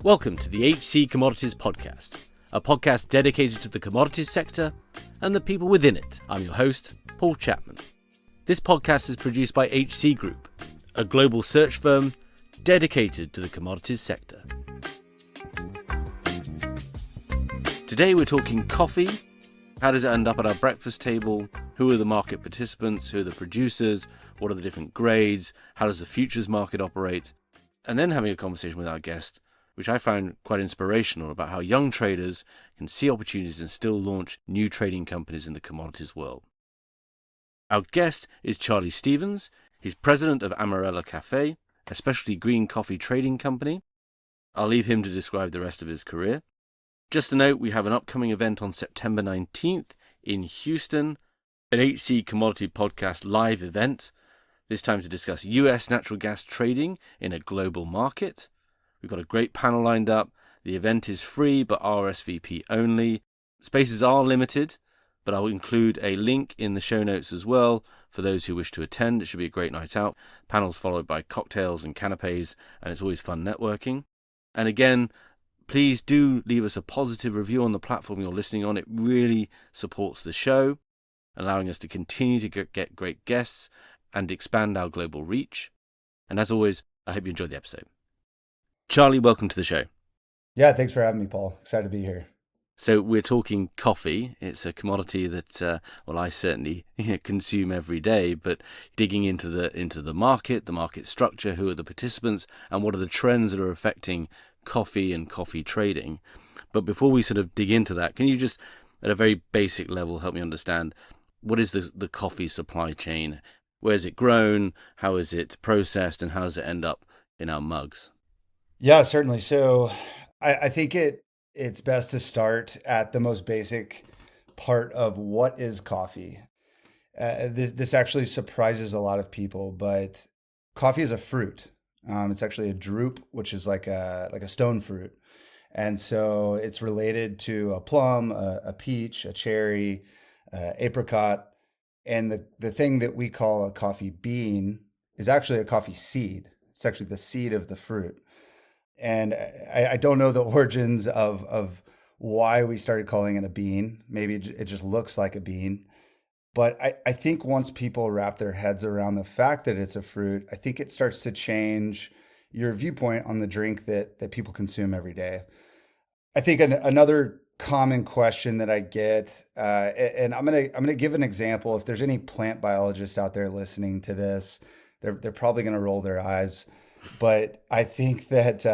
Welcome to the HC Commodities Podcast, a podcast dedicated to the commodities sector and the people within it. I'm your host, Paul Chapman. This podcast is produced by HC Group, a global search firm dedicated to the commodities sector. Today we're talking coffee. How does it end up at our breakfast table? Who are the market participants? Who are the producers? What are the different grades? How does the futures market operate? And then having a conversation with our guest, which I found quite inspirational, about how young traders can see opportunities and still launch new trading companies in the commodities world. Our guest is Charlie Stevens. He's president of Amarella Café, a specialty green coffee trading company. I'll leave him to describe the rest of his career. Just a note, we have an upcoming event on September 19th in Houston, an HC Commodity Podcast live event, this time to discuss US natural gas trading in a global market. We've got a great panel lined up. The event is free, but RSVP only. Spaces are limited, but I'll include a link in the show notes as well for those who wish to attend. It should be a great night out. Panels followed by cocktails and canapes, and it's always fun networking. And again, please do leave us a positive review on the platform you're listening on. It really supports the show, allowing us to continue to get great guests and expand our global reach. And as always, I hope you enjoyed the episode. Charlie, welcome to the show. Yeah, thanks for having me, Paul. Excited to be here. So we're talking coffee. It's a commodity that, I certainly consume every day, but digging into the market structure, who are the participants, and what are the trends that are affecting coffee and coffee trading. But before we sort of dig into that, can you just, at a very basic level, help me understand what is the coffee supply chain? Where is it grown? How is it processed? And how does it end up in our mugs? Yeah, certainly. So I think it's best to start at the most basic part of what is coffee. This actually surprises a lot of people, but coffee is a fruit. It's actually a drupe, which is like a stone fruit. And so it's related to a plum, a peach, a cherry, apricot. And the thing that we call a coffee bean is actually a coffee seed. It's actually the seed of the fruit. And I don't know the origins of why we started calling it a bean. Maybe it just looks like a bean. But I think once people wrap their heads around the fact that it's a fruit, I think it starts to change your viewpoint on the drink that people consume every day. I think another common question that I get, and I'm gonna give an example. If there's any plant biologists out there listening to this, they're probably gonna roll their eyes. But I think that,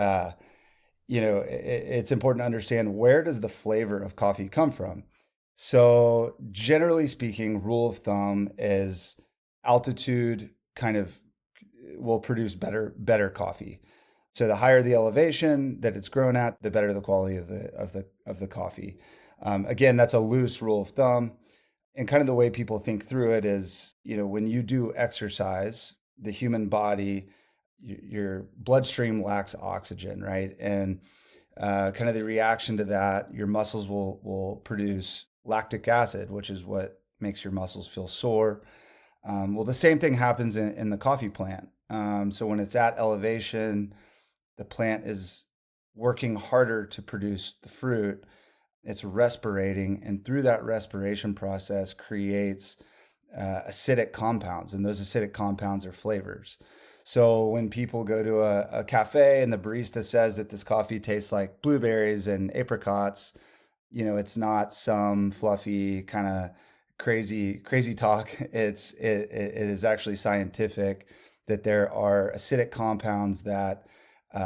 it's important to understand, where does the flavor of coffee come from? So generally speaking, rule of thumb is altitude kind of will produce better coffee. So the higher the elevation that it's grown at, the better the quality of the coffee. Again, that's a loose rule of thumb. And kind of the way people think through it is, when you do exercise, the human body, your bloodstream lacks oxygen, right? And kind of the reaction to that, your muscles will produce lactic acid, which is what makes your muscles feel sore. Well, the same thing happens in the coffee plant. So when it's at elevation, the plant is working harder to produce the fruit. It's respirating, and through that respiration process creates acidic compounds, and those acidic compounds are flavors. So when people go to a cafe and the barista says that this coffee tastes like blueberries and apricots, it's not some fluffy kind of crazy talk. It is actually scientific that there are acidic compounds that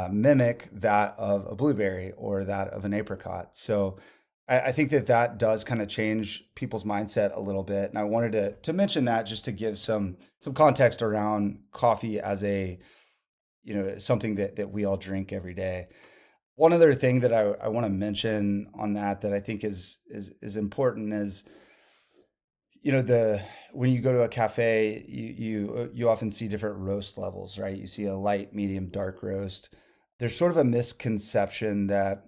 mimic that of a blueberry or that of an apricot. So I think that does kind of change people's mindset a little bit. And I wanted to mention that just to give some context around coffee as something that we all drink every day. One other thing that I want to mention on that I think is important is, when you go to a cafe, you often see different roast levels, right? You see a light, medium, dark roast. There's sort of a misconception that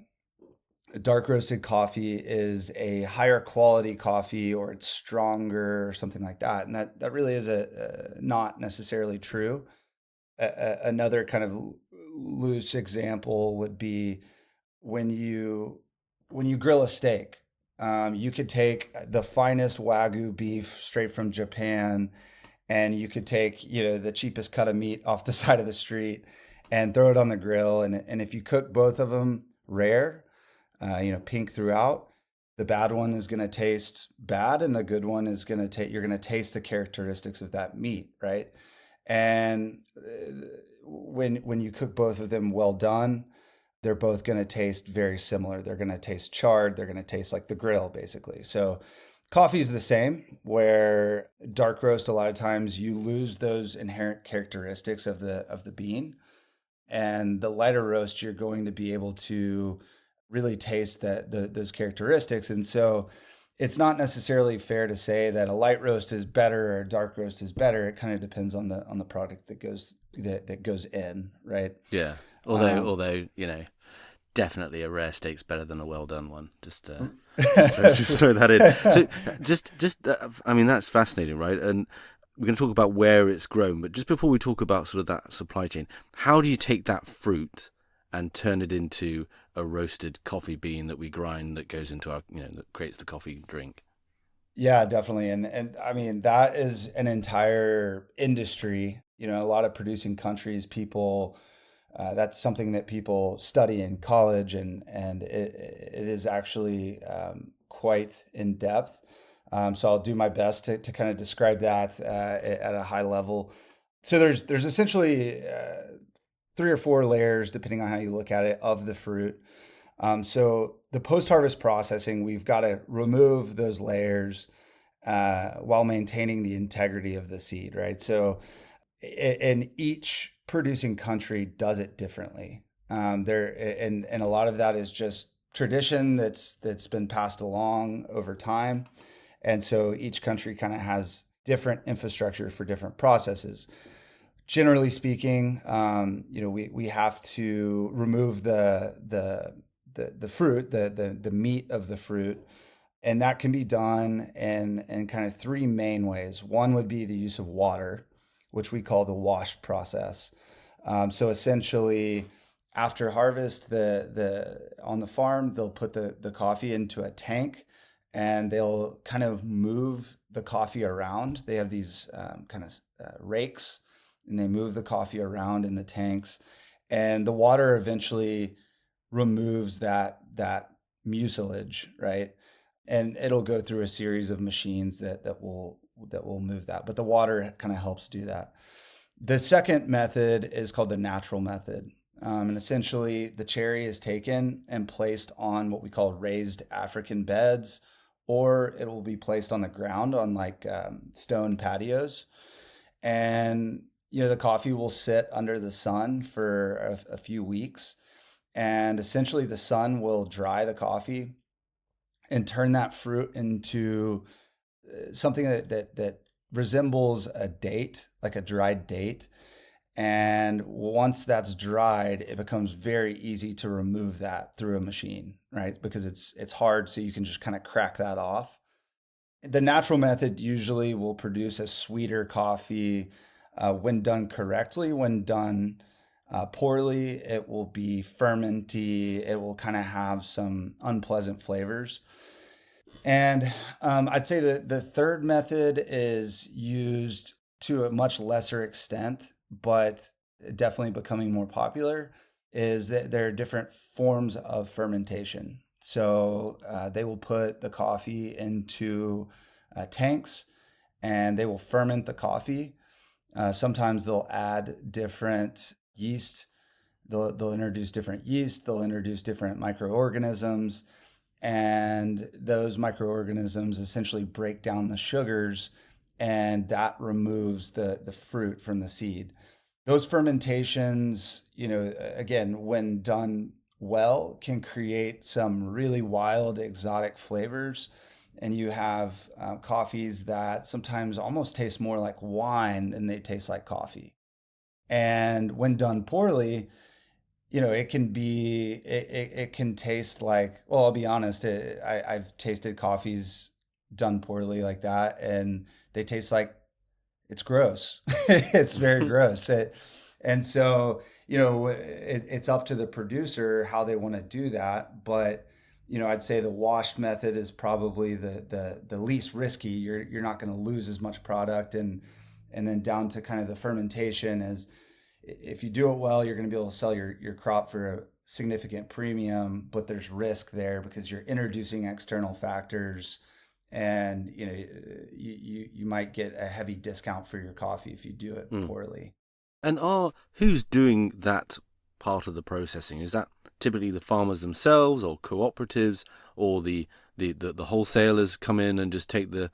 dark roasted coffee is a higher quality coffee, or it's stronger or something like that. And that really is not necessarily true. Another kind of loose example would be when you grill a steak, you could take the finest Wagyu beef straight from Japan, and you could take, the cheapest cut of meat off the side of the street and throw it on the grill. And if you cook both of them rare, pink throughout, the bad one is going to taste bad, and the good one is going to you're going to taste the characteristics of that meat, right? And when you cook both of them well done, they're both going to taste very similar. They're going to taste charred. They're going to taste like the grill, basically. So coffee is the same, where dark roast, a lot of times you lose those inherent characteristics of the bean, and the lighter roast, you're going to be able to really taste those characteristics. And so it's not necessarily fair to say that a light roast is better or a dark roast is better. It kind of depends on the product that goes in, right? Yeah. Although definitely a rare steak's better than a well done one. Just throw that in. So I mean, that's fascinating, right? And we're going to talk about where it's grown, but just before we talk about sort of that supply chain, how do you take that fruit and turn it into a roasted coffee bean that we grind, that goes into our, that creates the coffee drink? Yeah, definitely. And I mean, that is an entire industry. A lot of producing countries, people, that's something that people study in college, and it is actually quite in depth. So I'll do my best to kind of describe that at a high level. So there's essentially 3 or 4 layers, depending on how you look at it, of the fruit. So the post-harvest processing, we've got to remove those layers while maintaining the integrity of the seed, right? So in each producing country does it differently. And a lot of that is just tradition that's been passed along over time. And so each country kind of has different infrastructure for different processes. Generally speaking, we have to remove the fruit, the meat of the fruit, and that can be done in kind of 3 main ways. One would be the use of water, which we call the wash process. So essentially, after harvest, on the farm, they'll put the coffee into a tank, and they'll kind of move the coffee around. They have these rakes, and they move the coffee around in the tanks, and the water eventually removes that mucilage, right? And it'll go through a series of machines that will move that, but the water kind of helps do that. The second method is called the natural method. And essentially, the cherry is taken and placed on what we call raised African beds, or it will be placed on the ground on stone patios. And, the coffee will sit under the sun for a few weeks. And essentially, the sun will dry the coffee and turn that fruit into something that resembles a date, like a dried date. And once that's dried, it becomes very easy to remove that through a machine, right? Because it's hard, so you can just kind of crack that off. The natural method usually will produce a sweeter coffee when done correctly. When done poorly, it will be fermenty. It will kind of have some unpleasant flavors. And I'd say that the third method is used to a much lesser extent, but definitely becoming more popular, is that there are different forms of fermentation. So they will put the coffee into tanks, and they will ferment the coffee. Sometimes they'll add different yeast. They'll introduce different yeast. They'll introduce different microorganisms. And those microorganisms essentially break down the sugars, and that removes the fruit from the seed. Those fermentations, again, when done well, can create some really wild, exotic flavors. And you have coffees that sometimes almost taste more like wine than they taste like coffee. And when done poorly, it can taste like, well, I'll be honest, I've tasted coffees done poorly like that, and they taste like it's gross. It's very gross. And so, it's up to the producer how they want to do that. But, I'd say the washed method is probably the least risky. You're not going to lose as much product. And then down to kind of the fermentation is, if you do it well, you're going to be able to sell your crop for a significant premium, but there's risk there because you're introducing external factors, and you might get a heavy discount for your coffee if you do it poorly. And who's doing that part of the processing? Is that typically the farmers themselves, or cooperatives, or the wholesalers come in and just take the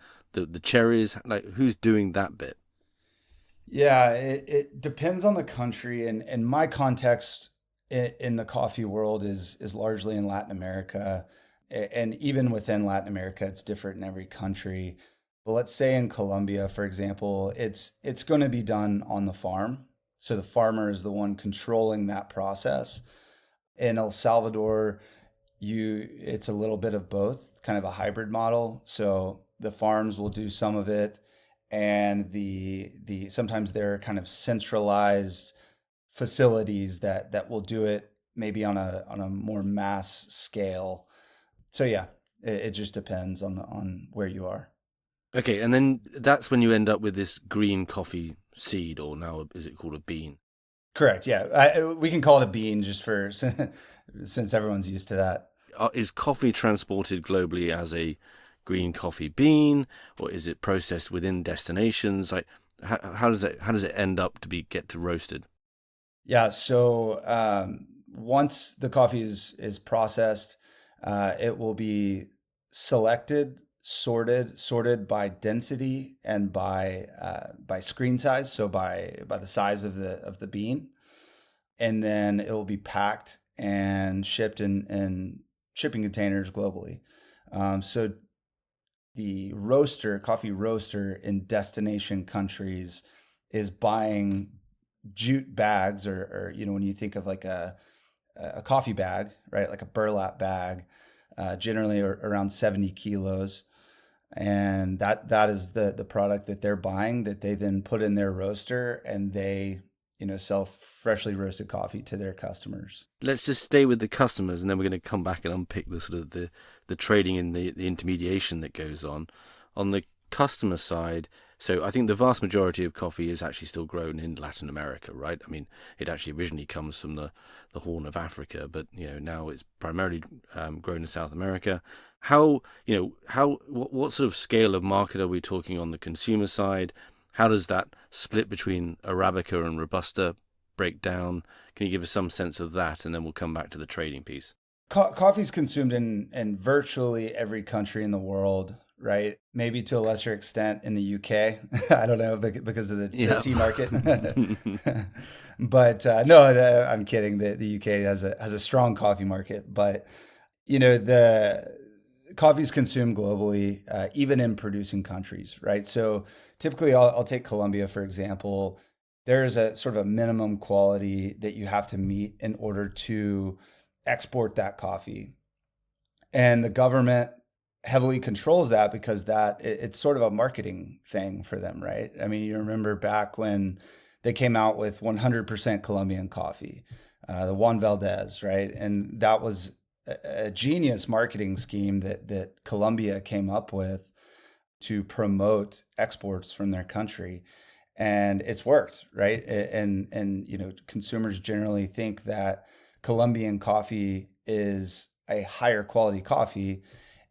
cherries? Like, who's doing that bit? Yeah, it depends on the country, and my context in the coffee world is largely in Latin America, and even within Latin America, it's different in every country. But let's say in Colombia, for example, it's going to be done on the farm, so the farmer is the one controlling that process. In El Salvador, it's a little bit of both, kind of a hybrid model. So the farms will do some of it, and the sometimes there are kind of centralized facilities that will do it maybe on a more mass scale. So yeah, it just depends on where you are. Okay, and then that's when you end up with this green coffee seed, or now is it called a bean? Correct. Yeah, we can call it a bean just for since everyone's used to that. Is coffee transported globally as a green coffee bean, or is it processed within destinations? Like, how does it end up to get to roasted? Yeah. So once the coffee is processed, it will be selected, sorted by density and by screen size, so by the size of the bean, and then it will be packed and shipped in shipping containers globally. So the coffee roaster in destination countries is buying jute bags, or when you think of like a coffee bag, right? Like a burlap bag, generally around 70 kilos. And that is the product that they're buying, that they then put in their roaster, and they sell freshly roasted coffee to their customers. Let's just stay with the customers, and then we're going to come back and unpick the sort of the trading and the intermediation that goes on the customer side. So I think the vast majority of coffee is actually still grown in Latin America, right? I mean, it actually originally comes from the Horn of Africa, but now it's primarily grown in South America. What sort of scale of market are we talking on the consumer side? How does that split between Arabica and Robusta break down? Can you give us some sense of that, and then we'll come back to the trading piece? Coffee is consumed in virtually every country in the world, right? Maybe to a lesser extent in the UK. I don't know, because of the tea market. But no, I'm kidding. The UK has a strong coffee market, but the coffee is consumed globally, even in producing countries, right? So typically, I'll take Colombia for example. There is a sort of a minimum quality that you have to meet in order to export that coffee, and the government heavily controls that because it's sort of a marketing thing for them, right? I mean, you remember back when they came out with 100% Colombian coffee, the Juan Valdez, right? And that was a genius marketing scheme that Colombia came up with to promote exports from their country, and it's worked, right? And consumers generally think that Colombian coffee is a higher quality coffee,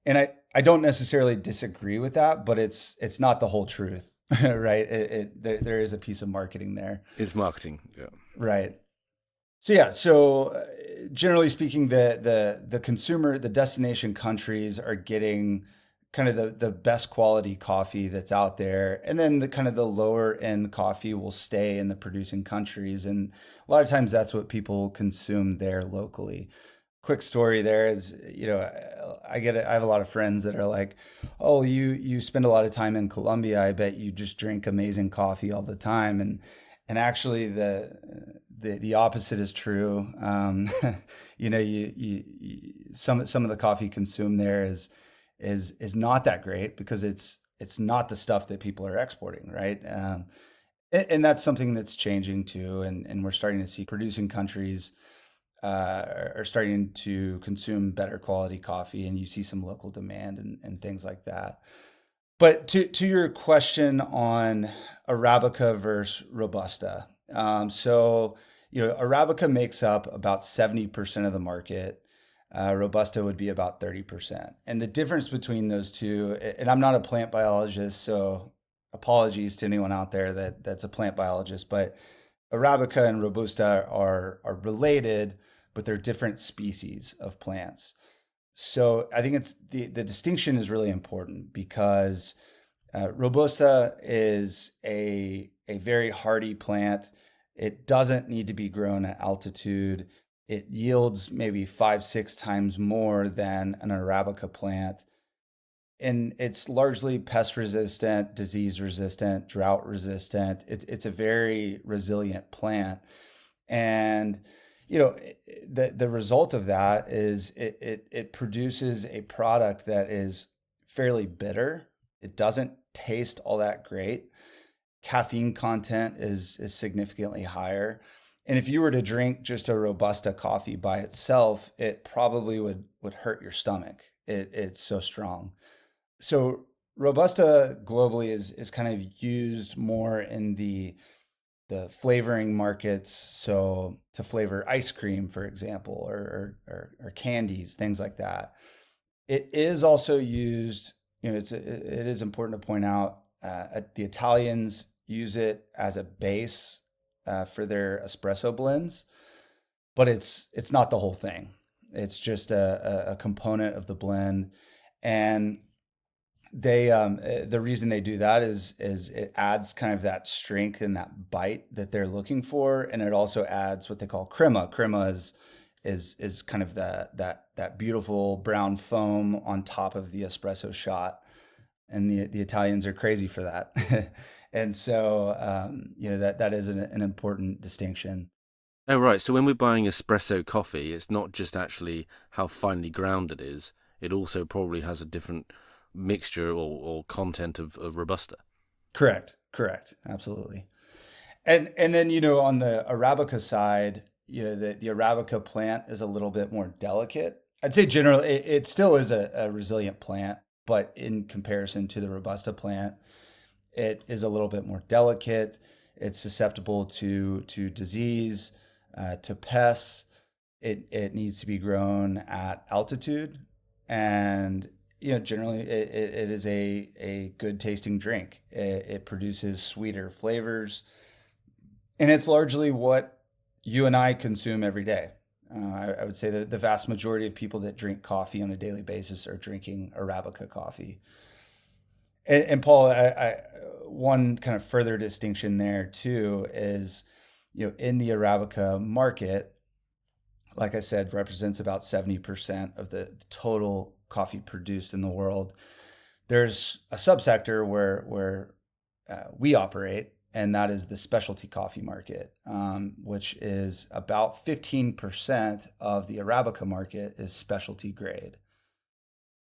and I don't necessarily disagree with that, but it's not the whole truth, right? There is a piece of marketing there. It's marketing, yeah. Right. So yeah, generally speaking, the consumer, the destination countries are getting kind of the best quality coffee that's out there, and then the kind of the lower end coffee will stay in the producing countries, and a lot of times that's what people consume there locally. Quick story there is, I have a lot of friends that are like, oh, you spend a lot of time in Colombia, I bet you just drink amazing coffee all the time, and actually the opposite is true. Some of the coffee consumed there is not that great because it's not the stuff that people are exporting, right? And that's something that's changing too. And we're starting to see producing countries are starting to consume better quality coffee, and you see some local demand and things like that. But to your question on Arabica versus Robusta, Arabica makes up about 70% of the market. Robusta would be about 30%. And the difference between those two, and I'm not a plant biologist, so apologies to anyone out there that's a plant biologist, but Arabica and Robusta are related, but they're different species of plants. So I think it's the distinction is really important because Robusta is a very hardy plant. It doesn't need to be grown at altitude. It yields maybe 5, 6 times more than an Arabica plant. And it's largely pest resistant, disease resistant, drought resistant. It's a very resilient plant. And the result of that is it produces a product that is fairly bitter. It doesn't taste all that great. Caffeine content is significantly higher. And if you were to drink just a Robusta coffee by itself, it probably would hurt your stomach. It's so strong. So Robusta globally is kind of used more in the flavoring markets. So to flavor ice cream, for example, or candies, things like that. It is also used, it is important to point out, the Italians use it as a base for their espresso blends, but it's not the whole thing. It's just a component of the blend. And the reason they do that is it adds kind of that strength and that bite that they're looking for, and it also adds what they call crema. Crema is kind of that beautiful brown foam on top of the espresso shot, and the Italians are crazy for that. And so that is an important distinction. Oh, right. So when we're buying espresso coffee, it's not just actually how finely ground it is. It also probably has a different mixture or content of Robusta. Correct. Absolutely. And then, on the Arabica side, the Arabica plant is a little bit more delicate. I'd say generally it still is a resilient plant, but in comparison to the Robusta plant, it is a little bit more delicate. It's susceptible to disease, to pests. It needs to be grown at altitude, and generally it is a good tasting drink. It produces sweeter flavors, and it's largely what you and I consume every day. I would say that the vast majority of people that drink coffee on a daily basis are drinking Arabica coffee. And Paul, one kind of further distinction there too is, in the Arabica market, like I said, represents about 70% of the total coffee produced in the world. There's a subsector where we operate, and that is the specialty coffee market, which is about 15% of the Arabica market is specialty grade.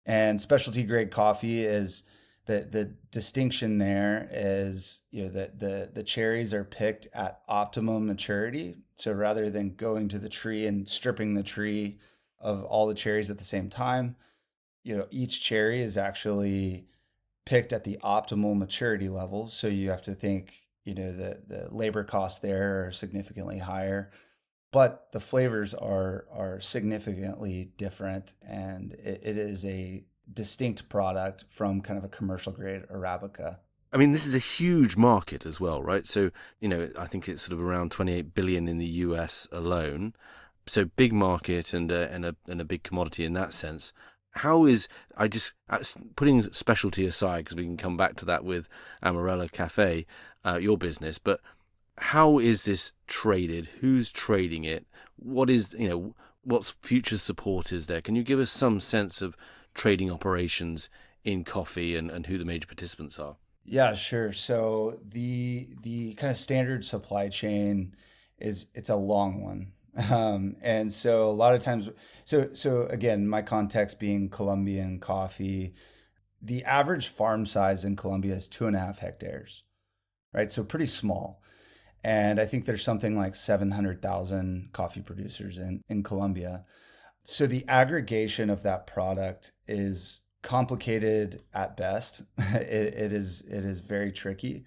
And specialty grade coffee is the distinction there is that the cherries are picked at optimum maturity. So rather than going to the tree and stripping the tree of all the cherries at the same time, each cherry is actually picked at the optimal maturity level. So you have to think, the labor costs there are significantly higher, but the flavors are significantly different, and it is a distinct product from kind of a commercial grade Arabica. I mean, this is a huge market as well, right? So, I think it's sort of around 28 billion in the US alone. So big market and a big commodity in that sense. How is, putting specialty aside, because we can come back to that with Amarella Café, your business, but how is this traded? Who's trading it? What's future support is there? Can you give us some sense of trading operations in coffee and who the major participants are? Yeah, sure. So the kind of standard supply chain it's a long one. And so a lot of times, so again, my context being Colombian coffee, the average farm size in Colombia is 2.5 hectares. right? So pretty small. And I think there's something like 700,000 coffee producers in Colombia. So the aggregation of that product is complicated at best. It is very tricky.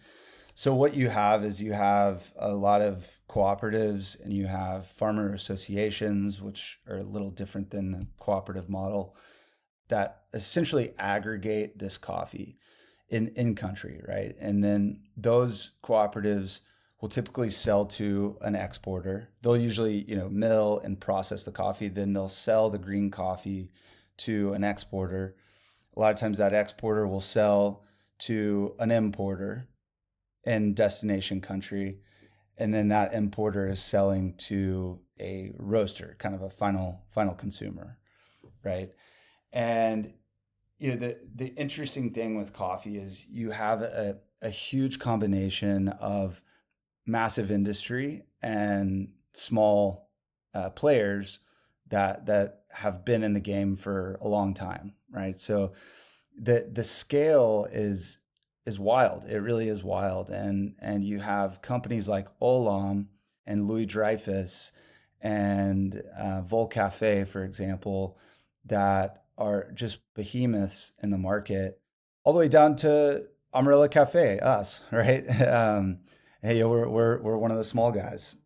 So what you have is you have a lot of cooperatives and you have farmer associations, which are a little different than the cooperative model, that essentially aggregate this coffee in country, right? And then those cooperatives will typically sell to an exporter. They'll usually, mill and process the coffee, then they'll sell the green coffee to an exporter. A lot of times that exporter will sell to an importer in destination country, and then that importer is selling to a roaster, kind of a final consumer, right? And the interesting thing with coffee is you have a huge combination of massive industry and small players that have been in the game for a long time, right? So the scale is wild. It really is wild, and you have companies like Olam and Louis Dreyfus and Vol Cafe, for example, that are just behemoths in the market, all the way down to Amarella Café, us, right? Hey, we're one of the small guys.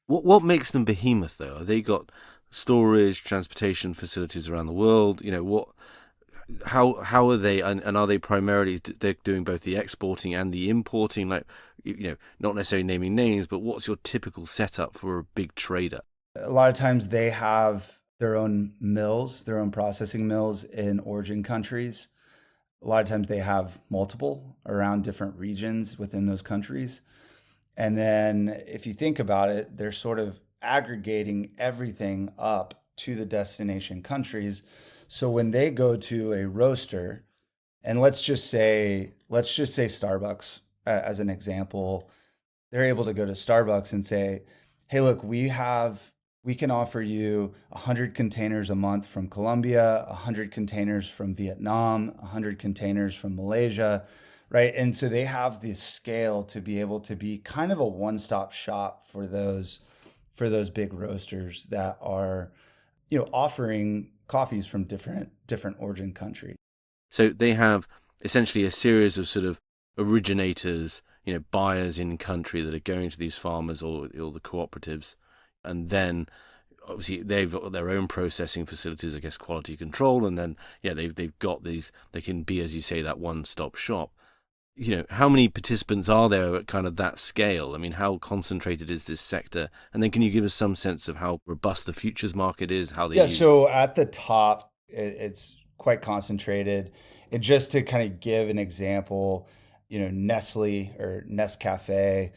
What makes them behemoth though? Have they got storage, transportation facilities around the world? How are they, and are they primarily they're doing both the exporting and the importing? Like, not necessarily naming names, but what's your typical setup for a big trader? A lot of times they have their own mills, their own processing mills in origin countries. A lot of times they have multiple around different regions within those countries. And then if you think about it, they're sort of aggregating everything up to the destination countries. So when they go to a roaster, and let's just say Starbucks as an example, they're able to go to Starbucks and say, "Hey, look, we can offer you 100 containers a month from Colombia, 100 containers from Vietnam, 100 containers from Malaysia." Right. And so they have the scale to be able to be kind of a one-stop shop for those big roasters that are, offering coffees from different origin country. So they have essentially a series of sort of originators, buyers in country that are going to these farmers or the cooperatives, and then obviously they've got their own processing facilities, I guess, quality control, and then they've got these. They can be, as you say, that one-stop shop. How many participants are there at kind of that scale? I mean, how concentrated is this sector? And then can you give us some sense of how robust the futures market is, how they Yeah, use? so at the top, it's quite concentrated. And just to kind of give an example, Nestle or Nescafe,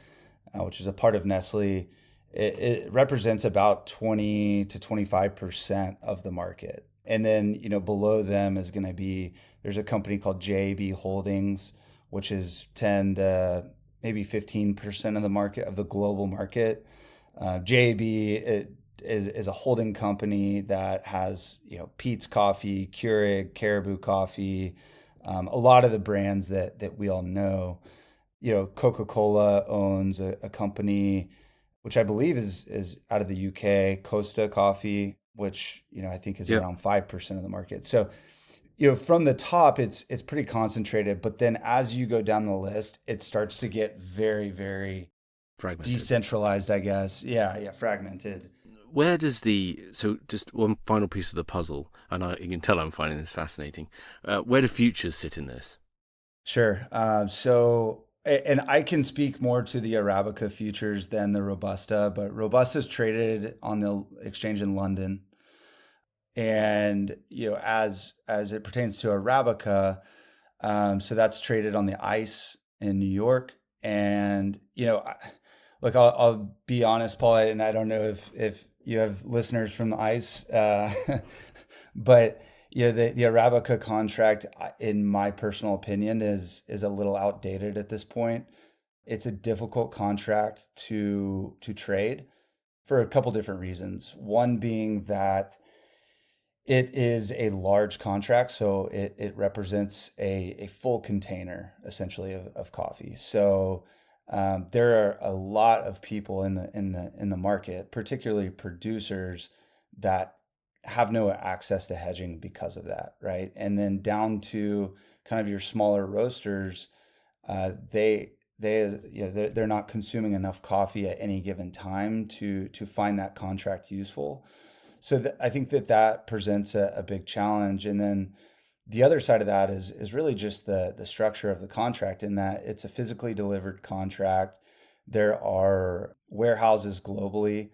which is a part of Nestle, it represents about 20 to 25% of the market. And then, below them is going to be, there's a company called JAB Holdings, which is 10 to maybe 15% of the market, of the global market. JAB is a holding company that has, Peet's Coffee, Keurig, Caribou Coffee, a lot of the brands that we all know. Coca-Cola owns a company which I believe is out of the UK, Costa Coffee, which I think is Yeah, around 5% of the market. So from the top, it's pretty concentrated, but then as you go down the list, it starts to get very, very fragmented. decentralized, I guess. Yeah, fragmented. Where does so just one final piece of the puzzle, and you can tell I'm finding this fascinating. Where do futures sit in this? Sure. And I can speak more to the Arabica futures than the Robusta, but Robusta is traded on the exchange in London. And, as it pertains to Arabica, so that's traded on the ICE in New York. And, look, I'll be honest, Paul, and I don't know if you have listeners from the ICE, but the Arabica contract, in my personal opinion, is a little outdated at this point. It's a difficult contract to trade for a couple different reasons. One being that it is a large contract, so it represents a full container essentially of coffee. So there are a lot of people in the market, particularly producers, that have no access to hedging because of that, right? And then down to kind of your smaller roasters, they're not consuming enough coffee at any given time to find that contract useful. So I think that presents a big challenge. And then the other side of that is really just the structure of the contract, in that it's a physically delivered contract. There are warehouses globally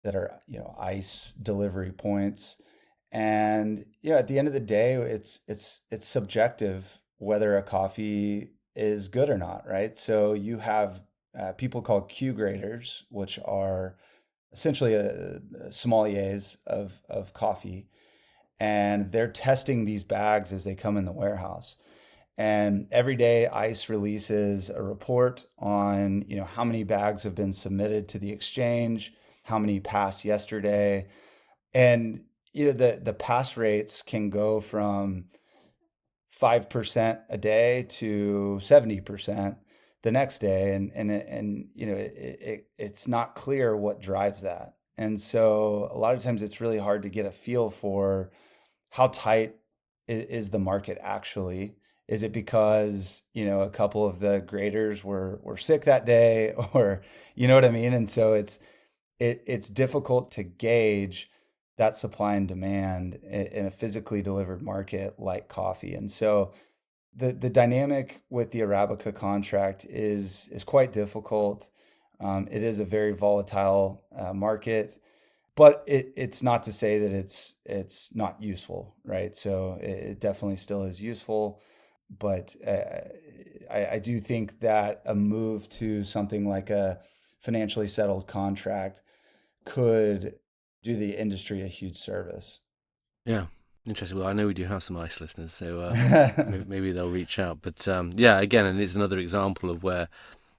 that are, ice delivery points. And, at the end of the day, it's subjective whether a coffee is good or not, right? So you have people called Q graders, which are essentially sommeliers of coffee, and they're testing these bags as they come in the warehouse. And every day ICE releases a report on, how many bags have been submitted to the exchange, how many passed yesterday. And, the pass rates can go from 5% a day to 70% the next day. It's not clear what drives that. And so a lot of times it's really hard to get a feel for how tight is the market actually. Is it because, a couple of the graders were sick that day, or, you know what I mean? And so it's difficult to gauge that supply and demand in a physically delivered market like coffee. And so the dynamic with the Arabica contract is quite difficult. It is a very volatile market, but it's not to say that it's not useful, right? So it definitely still is useful, but I do think that a move to something like a financially settled contract could do the industry a huge service. Yeah, interesting. Well, I know we do have some ICE listeners, so maybe they'll reach out. But again, and it's another example of where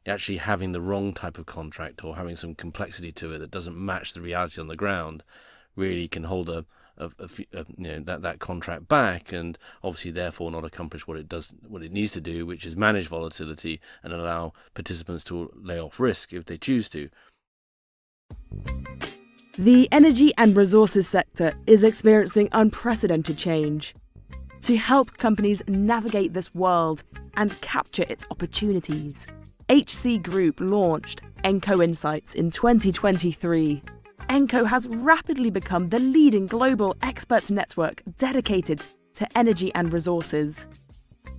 actually having the wrong type of contract or having some complexity to it that doesn't match the reality on the ground really can hold that contract back, and obviously therefore not accomplish what it needs to do, which is manage volatility and allow participants to lay off risk if they choose to. The energy and resources sector is experiencing unprecedented change. To help companies navigate this world and capture its opportunities, HC Group launched Enco Insights in 2023. Enco has rapidly become the leading global expert network dedicated to energy and resources.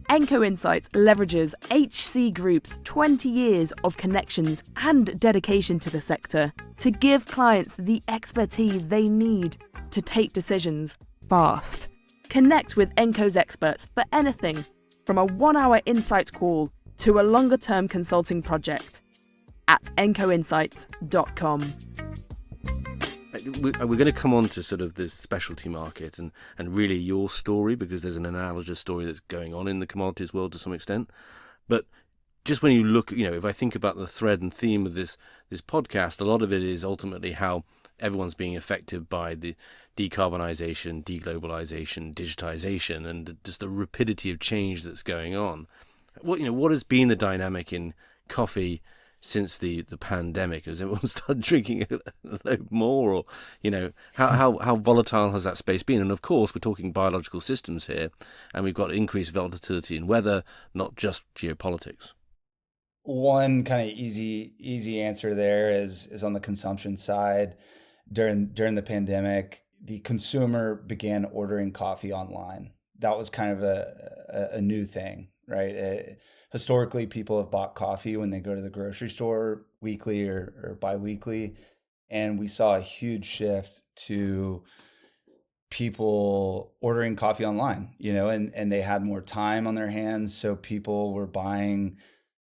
Enco Insights leverages HC Group's 20 years of connections and dedication to the sector to give clients the expertise they need to take decisions fast. Connect with Enco's experts for anything from a 1-hour insight call to a longer-term consulting project at encoinsights.com. We're going to come on to sort of this specialty market and really your story, because there's an analogous story that's going on in the commodities world to some extent. But just when you look, if I think about the thread and theme of this podcast, a lot of it is ultimately how everyone's being affected by the decarbonisation, deglobalisation, digitization, and just the rapidity of change that's going on. What has been the dynamic in coffee since the pandemic? Has everyone started drinking a little more, or how volatile has that space been? And of course we're talking biological systems here, and we've got increased volatility in weather, not just geopolitics. One kind of easy answer there is on the consumption side. During the pandemic, the consumer began ordering coffee online. That was kind of a new thing, right? Historically, people have bought coffee when they go to the grocery store weekly or bi-weekly. And we saw a huge shift to people ordering coffee online, and they had more time on their hands. So people were buying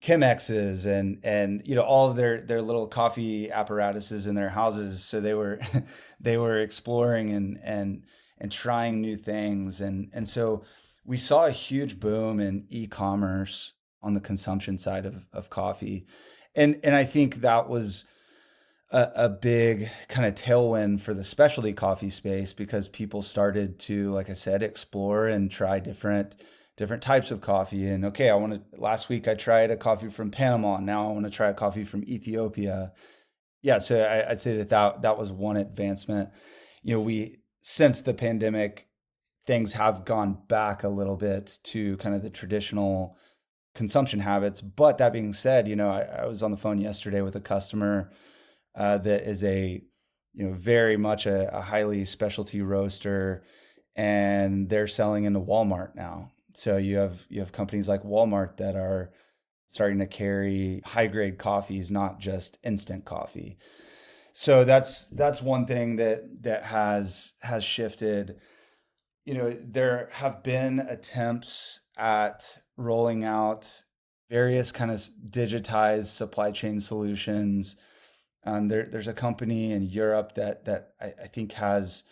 Chemexes and all of their little coffee apparatuses in their houses. So they were exploring and trying new things. And so we saw a huge boom in e-commerce on the consumption side of coffee. And I think that was a big kind of tailwind for the specialty coffee space, because people started to, like I said, explore and try different different types of coffee. And okay, last week I tried a coffee from Panama. Now I want to try a coffee from Ethiopia. Yeah. So I'd say that was one advancement. Since the pandemic, things have gone back a little bit to kind of the traditional consumption habits. But that being said, I was on the phone yesterday with a customer that is very much a highly specialty roaster, and they're selling into Walmart now. So you have companies like Walmart that are starting to carry high grade coffees, not just instant coffee. So that's one thing that has shifted. There have been attempts at rolling out various kind of digitized supply chain solutions. There's a company in Europe that I think has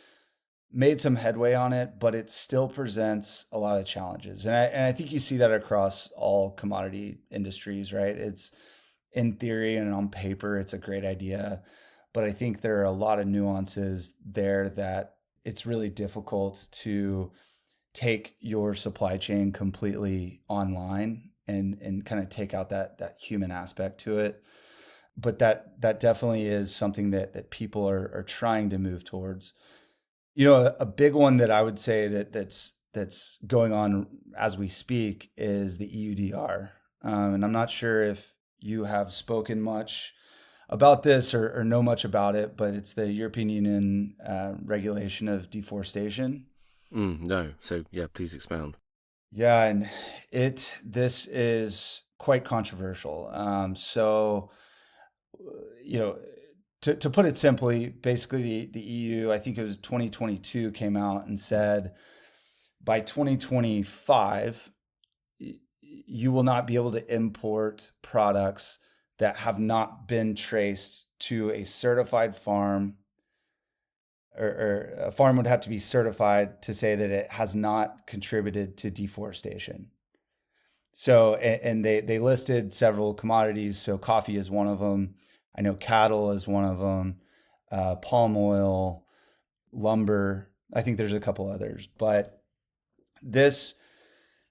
made some headway on it, but it still presents a lot of challenges. And I think you see that across all commodity industries, right? It's in theory and on paper, it's a great idea. But I think there are a lot of nuances there that it's really difficult to take your supply chain completely online and kind of take out that human aspect to it. But that definitely is something that people are trying to move towards. A big one that I would say that's going on as we speak is the EUDR. And I'm not sure if you have spoken much about this or know much about it, but it's the European Union regulation of deforestation. No. So yeah, please expound. Yeah, and this is quite controversial. To put it simply, basically the EU, I think it was 2022, came out and said by 2025, you will not be able to import products that have not been traced to a certified farm, or a farm would have to be certified to say that it has not contributed to deforestation. So, and they listed several commodities. So coffee is one of them. I know cattle is one of them, palm oil, lumber. I think there's a couple others, but this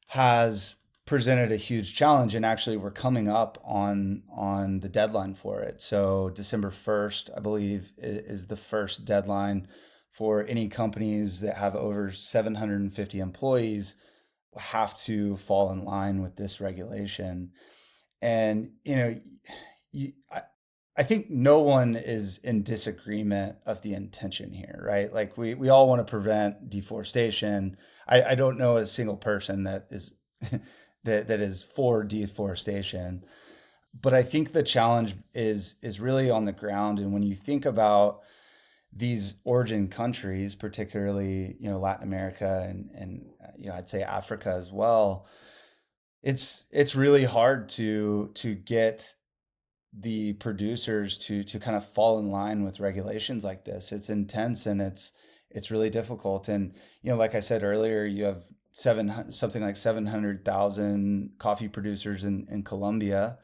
has presented a huge challenge, and actually we're coming up on the deadline for it. So December 1st, I believe, is the first deadline for any companies that have over 750 employees have to fall in line with this regulation. And I think no one is in disagreement of the intention here, right? Like we all want to prevent deforestation. I don't know a single person that is that is for deforestation, but I think the challenge is really on the ground. And when you think about these origin countries, particularly Latin America and I'd say Africa as well, it's really hard to get the producers to kind of fall in line with regulations like this. It's intense and it's really difficult. And like I said earlier, you have something like 700,000 coffee producers in Colombia,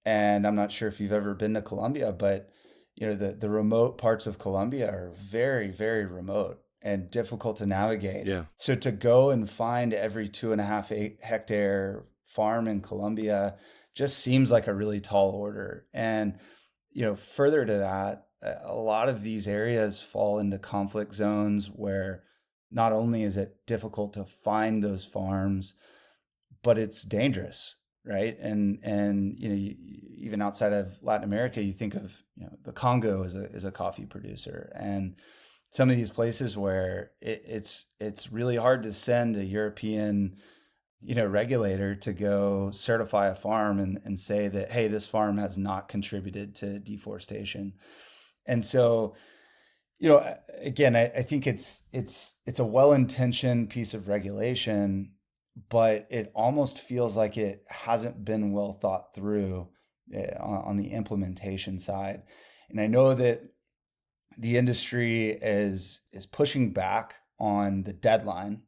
and I'm not sure if you've ever been to Colombia, but the remote parts of Colombia are very, very remote and difficult to navigate. Yeah. So to go and find every 2.5 hectare farm in Colombia just seems like a really tall order. And, further to that, a lot of these areas fall into conflict zones where not only is it difficult to find those farms, but it's dangerous, right? And even outside of Latin America, you think of the Congo is a coffee producer, and some of these places where it's really hard to send a European regulator to go certify a farm and say that, hey, this farm has not contributed to deforestation. And so, again, I think it's a well-intentioned piece of regulation, but it almost feels like it hasn't been well thought through on the implementation side. And I know that the industry is pushing back on the deadline.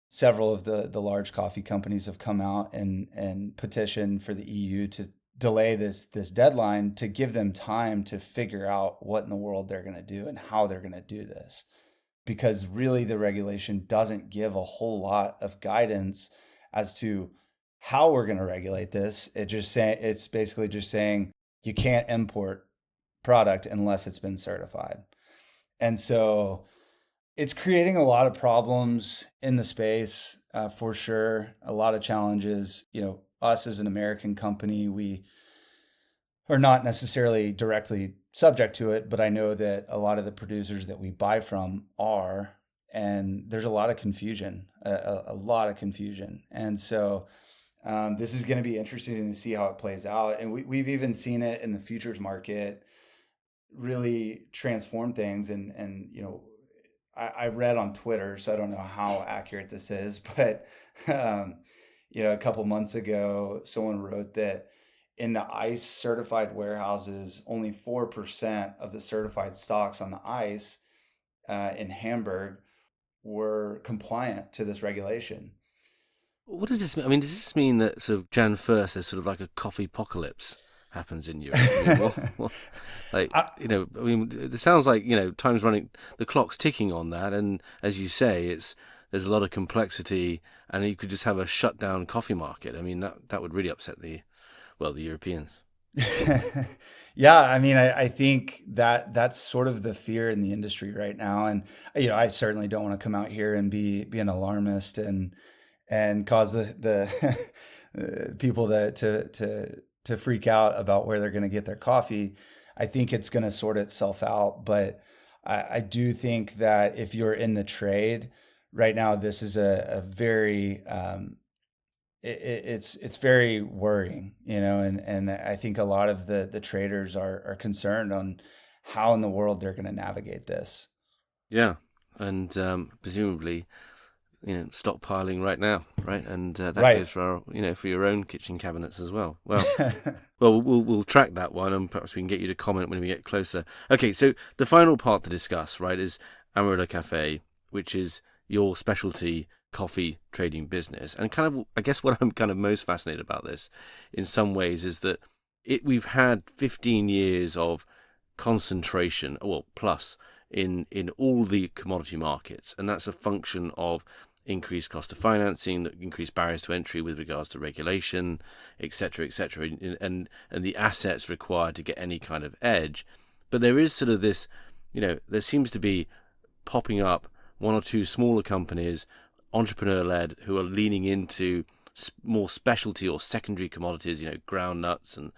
Several of the large coffee companies have come out and petitioned for the EU to delay this deadline to give them time to figure out what in the world they're going to do and how they're going to do this. Because really the regulation doesn't give a whole lot of guidance as to how we're going to regulate this. It's basically just saying you can't import product unless it's been certified. And so it's creating a lot of problems in the space, for sure. A lot of challenges. Us as an American company, we are not necessarily directly subject to it, but I know that a lot of the producers that we buy from are, and there's a lot of confusion, a lot of confusion. And so this is going to be interesting to see how it plays out. And we've even seen it in the futures market really transform things. And I read on Twitter, so I don't know how accurate this is, but a couple months ago, someone wrote that in the ICE certified warehouses, only 4% of the certified stocks on the ICE in Hamburg were compliant to this regulation. What does this mean? I mean, does this mean that sort of Jan 1st there's sort of like a coffee apocalypse happens in Europe? It sounds like, time's running, the clock's ticking on that. And as you say, there's a lot of complexity, and you could just have a shut down coffee market. I mean, that would really upset the Europeans. Yeah, I mean, I think that's sort of the fear in the industry right now. And, I certainly don't want to come out here and be an alarmist and cause the people to freak out about where they're going to get their coffee. I think it's going to sort itself out. But I do think that if you're in the trade right now, this is a very it's very worrying, and I think a lot of the traders are concerned on how in the world they're going to navigate this. Yeah, and presumably, stockpiling right now, right? And that goes for for your own kitchen cabinets as well. Well, we'll track that one, and perhaps we can get you to comment when we get closer. Okay, so the final part to discuss, right, is Amarella Café, which is your specialty coffee trading business. And kind of, I guess what I'm kind of most fascinated about this in some ways is that we've had 15 years of concentration, plus in all the commodity markets, and that's a function of increased cost of financing, increased barriers to entry with regards to regulation, etc., and the assets required to get any kind of edge. But there is sort of this, there seems to be popping up one or two smaller companies, entrepreneur-led, who are leaning into more specialty or secondary commodities, ground nuts and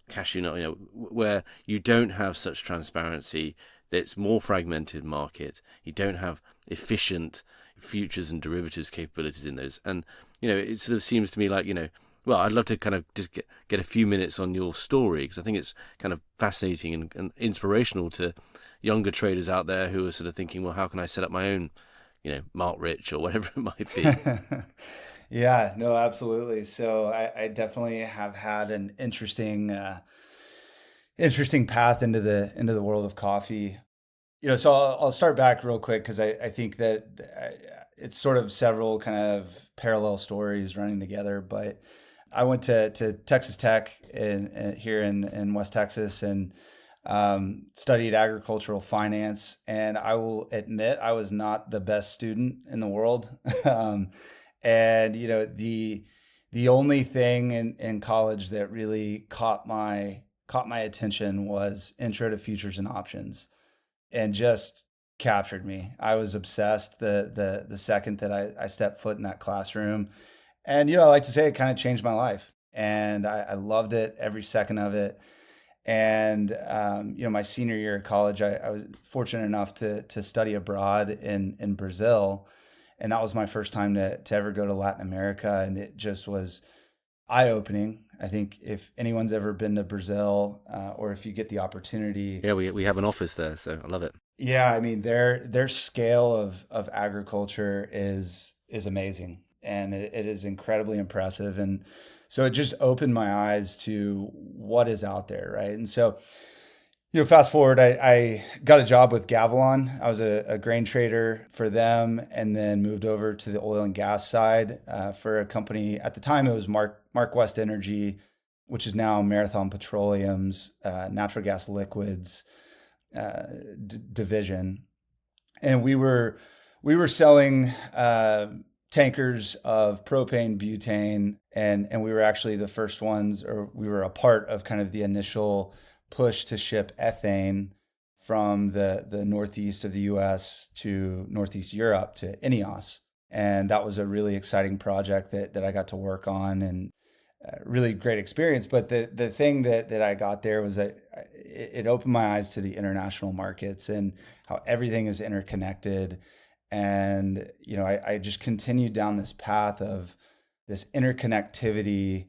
cashew nut, where you don't have such transparency. It's more fragmented market. You don't have efficient futures and derivatives capabilities in those. And, it sort of seems to me like, I'd love to kind of just get a few minutes on your story, because I think it's kind of fascinating and inspirational to younger traders out there who are sort of thinking, well, how can I set up my own, Malt Rich or whatever it might be. Yeah, no, absolutely. So I definitely have had an interesting path into the world of coffee. So I'll start back real quick, because I think that it's sort of several kind of parallel stories running together. But I went to Texas Tech here in West Texas, and studied agricultural finance. And I will admit I was not the best student in the world. And the only thing in college that really caught my attention was Intro to Futures and Options, and just captured me. I was obsessed the second that I stepped foot in that classroom. And I like to say it kind of changed my life, and I loved it, every second of it. And my senior year of college, I was fortunate enough to study abroad in Brazil. And that was my first time to ever go to Latin America. And it just was eye-opening. I think if anyone's ever been to Brazil, or if you get the opportunity. Yeah, we have an office there, so I love it. Yeah, I mean, their scale of agriculture is amazing. And it is incredibly impressive. And so it just opened my eyes to what is out there, right? And so, fast forward, I got a job with Gavilon. I was a grain trader for them, and then moved over to the oil and gas side for a company. At the time, it was Mark West Energy, which is now Marathon Petroleum's natural gas liquids division. And we were selling tankers of propane, butane, and we were actually the first ones, or we were a part of kind of the initial push to ship ethane from the northeast of the US to northeast Europe to INEOS. And that was a really exciting project that I got to work on, and really great experience. But the thing that I got there was that it opened my eyes to the international markets and how everything is interconnected. And, I just continued down this path of this interconnectivity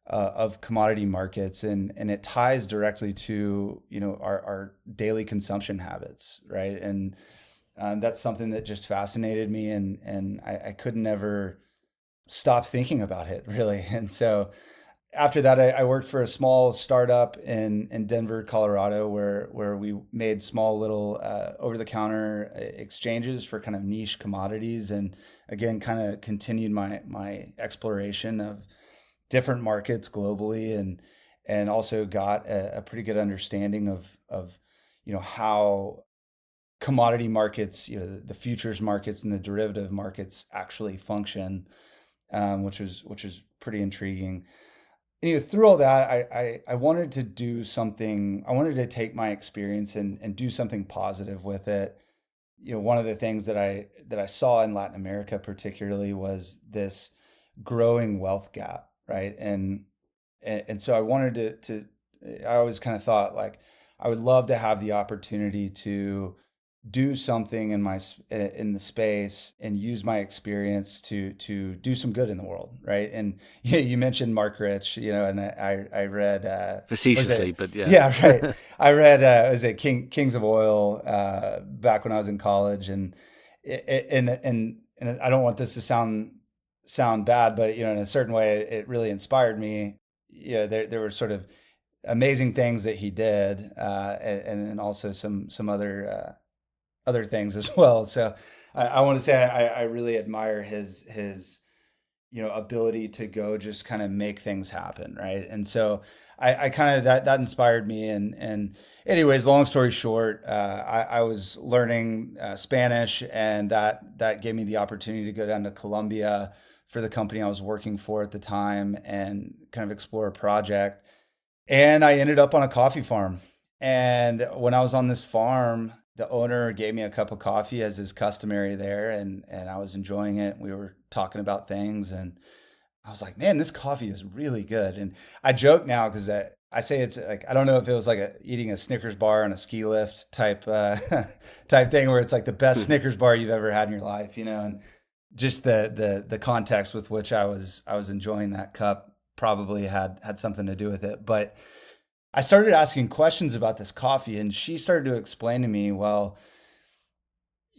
of commodity markets, and it ties directly to, our daily consumption habits, right? And that's something that just fascinated me, and I could never stop thinking about it, really. And so after that, I worked for a small startup in Denver, Colorado, where we made small little over-the-counter exchanges for kind of niche commodities, and again, kind of continued my exploration of different markets globally, and also got a pretty good understanding of how commodity markets, the futures markets and the derivative markets actually function, which was pretty intriguing. Through all that, I wanted to do something. I wanted to take my experience and do something positive with it. One of the things that I saw in Latin America particularly was this growing wealth gap, right? And so I wanted to I always kind of thought, like, I would love to have the opportunity to do something in the space and use my experience to do some good in the world, right? And you mentioned Mark Rich, and I read facetiously, but yeah, right. I read was it Kings of Oil back when I was in college, and I don't want this to sound bad, but in a certain way, it really inspired me. There were sort of amazing things that he did, and then also some other things as well. So I want to say I really admire his ability to go just kind of make things happen, right? And so I kind of that inspired me. And anyways, long story short, I was learning Spanish, and that gave me the opportunity to go down to Colombia for the company I was working for at the time and kind of explore a project. And I ended up on a coffee farm. And when I was on this farm, the owner gave me a cup of coffee, as is customary there, and I was enjoying it. We were talking about things, and I was like, man, this coffee is really good. And I joke now because I say it's like, I don't know if it was like eating a Snickers bar on a ski lift type type thing, where it's like the best Snickers bar you've ever had in your life, and just the context with which I was enjoying that cup probably had something to do with it. But I started asking questions about this coffee, and she started to explain to me, well,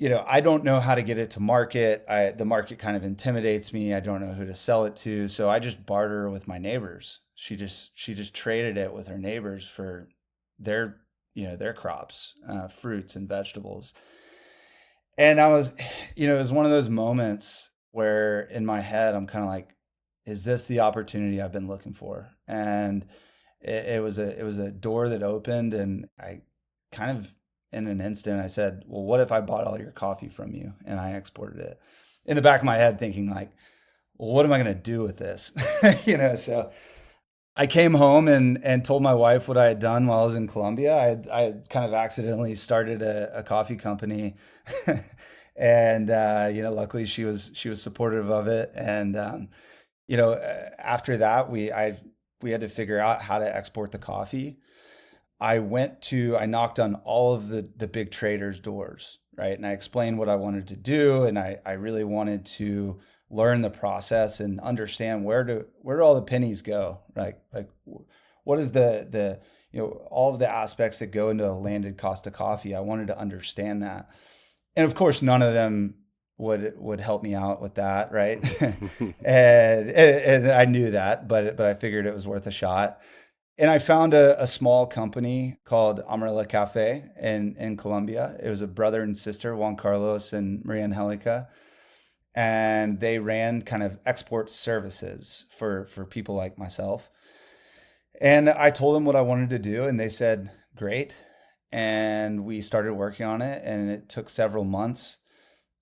I don't know how to get it to market. The market kind of intimidates me. I don't know who to sell it to. So I just barter with my neighbors. She just traded it with her neighbors for their crops, fruits and vegetables. And I was, it was one of those moments where in my head, I'm kind of like, is this the opportunity I've been looking for? And it was a door that opened, and I kind of, in an instant, I said, well, what if I bought all your coffee from you and I exported it? In the back of my head, thinking like, well, what am I going to do with this? So I came home and told my wife what I had done while I was in Colombia. I had kind of accidentally started a coffee company, and luckily she was supportive of it. And after that, we had to figure out how to export the coffee. I knocked on all of the big traders' doors, right? And I explained what I wanted to do, and I really wanted to learn the process and understand where do all the pennies go, right? Like what is the all of the aspects that go into a landed cost of coffee. I wanted to understand that. And of course, none of them would help me out with that, right? and I knew that, but I figured it was worth a shot. And I found a small company called Amarella Café in Colombia. It was a brother and sister, Juan Carlos and Maria Angelica. And they ran kind of export services for people like myself. And I told them what I wanted to do, and they said, great. And we started working on it, and it took several months.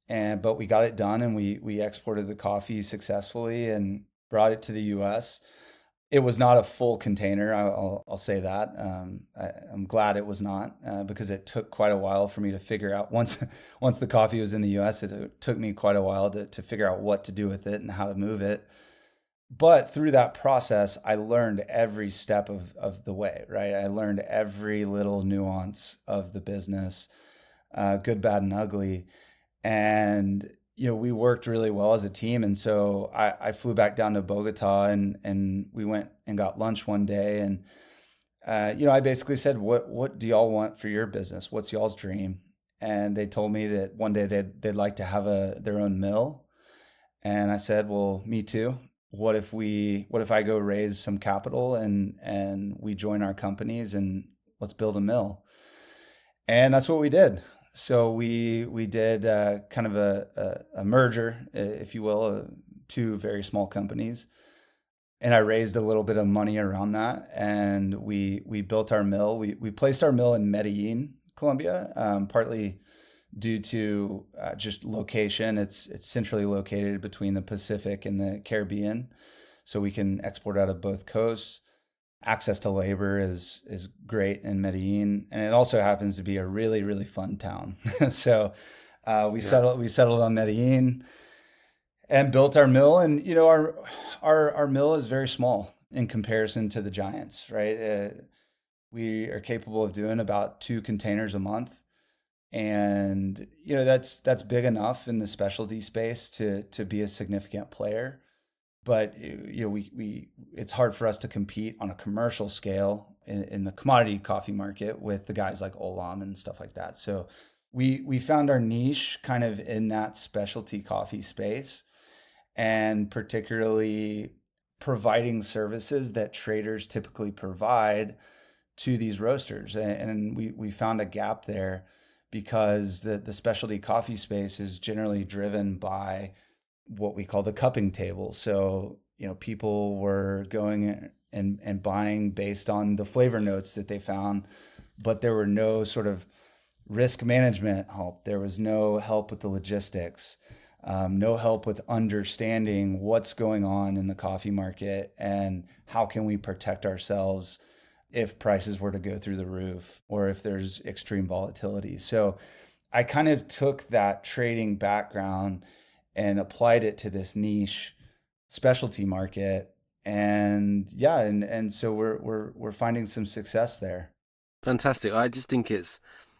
but we got it done, and we exported the coffee successfully and brought it to the US. It was not a full container. I'll say that. I'm glad it was not, because it took quite a while for me to figure out. Once the coffee was in the US, it took me quite a while to figure out what to do with it and how to move it. But through that process, I learned every step of the way, right? I learned every little nuance of the business, good, bad, and ugly. And we worked really well as a team. And so I flew back down to Bogota, and we went and got lunch one day. And, I basically said, what do y'all want for your business? What's y'all's dream? And they told me that one day they'd like to have their own mill. And I said, well, me too. What if I go raise some capital and we join our companies and let's build a mill? And that's what we did. So we did kind of a merger, if you will, of two very small companies. And I raised a little bit of money around that. And we built our mill. We placed our mill in Medellin, Colombia, partly due to just location. It's centrally located between the Pacific and the Caribbean. So we can export out of both coasts. Access to labor is great in Medellin, and it also happens to be a really, really fun town. So we settled on Medellin and built our mill. And our mill is very small in comparison to the giants, right? We are capable of doing about 2 containers a month, and that's big enough in the specialty space to be a significant player. But it's hard for us to compete on a commercial scale in the commodity coffee market with the guys like Olam and stuff like that. So we found our niche kind of in that specialty coffee space, and particularly providing services that traders typically provide to these roasters. And we found a gap there because the specialty coffee space is generally driven by what we call the cupping table. So, people were going and buying based on the flavor notes that they found, but there were no sort of risk management help. There was no help with the logistics, no help with understanding what's going on in the coffee market and how can we protect ourselves if prices were to go through the roof or if there's extreme volatility. So I kind of took that trading background and applied it to this niche specialty market, and so we're finding some success there. Fantastic. I just think it's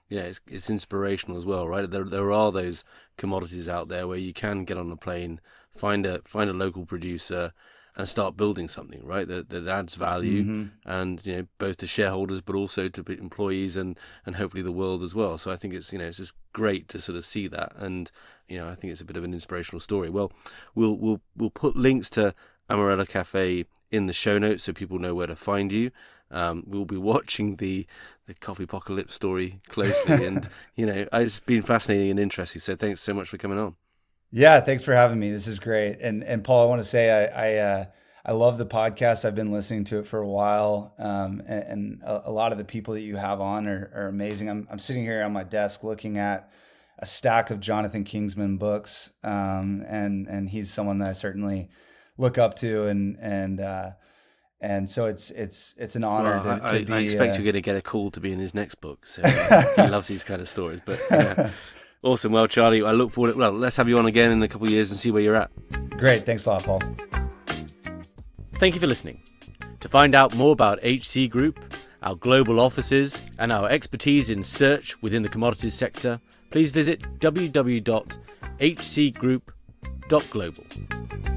inspirational as well, right? There are those commodities out there where you can get on a plane, find a local producer, and start building something, right? That adds value, mm-hmm. and both to shareholders, but also to employees and hopefully the world as well. So I think it's it's just great to sort of see that, and I think it's a bit of an inspirational story. Well, we'll put links to Amarella Café in the show notes so people know where to find you. We'll be watching the coffee apocalypse story closely, and it's been fascinating and interesting. So thanks so much for coming on. Yeah, thanks for having me. This is great. And Paul, I want to say I love the podcast. I've been listening to it for a while, and a lot of the people that you have on are amazing. I'm sitting here on my desk looking at a stack of Jonathan Kingsman books, and he's someone that I certainly look up to, and so it's an honor to be. I expect you're going to get a call to be in his next book. So he loves these kind of stories, but. Awesome. Well, Charlie, I look forward to let's have you on again in a couple of years and see where you're at. Great. Thanks a lot, Paul. Thank you for listening. To find out more about HC Group, our global offices, and our expertise in search within the commodities sector, please visit www.hcgroup.global.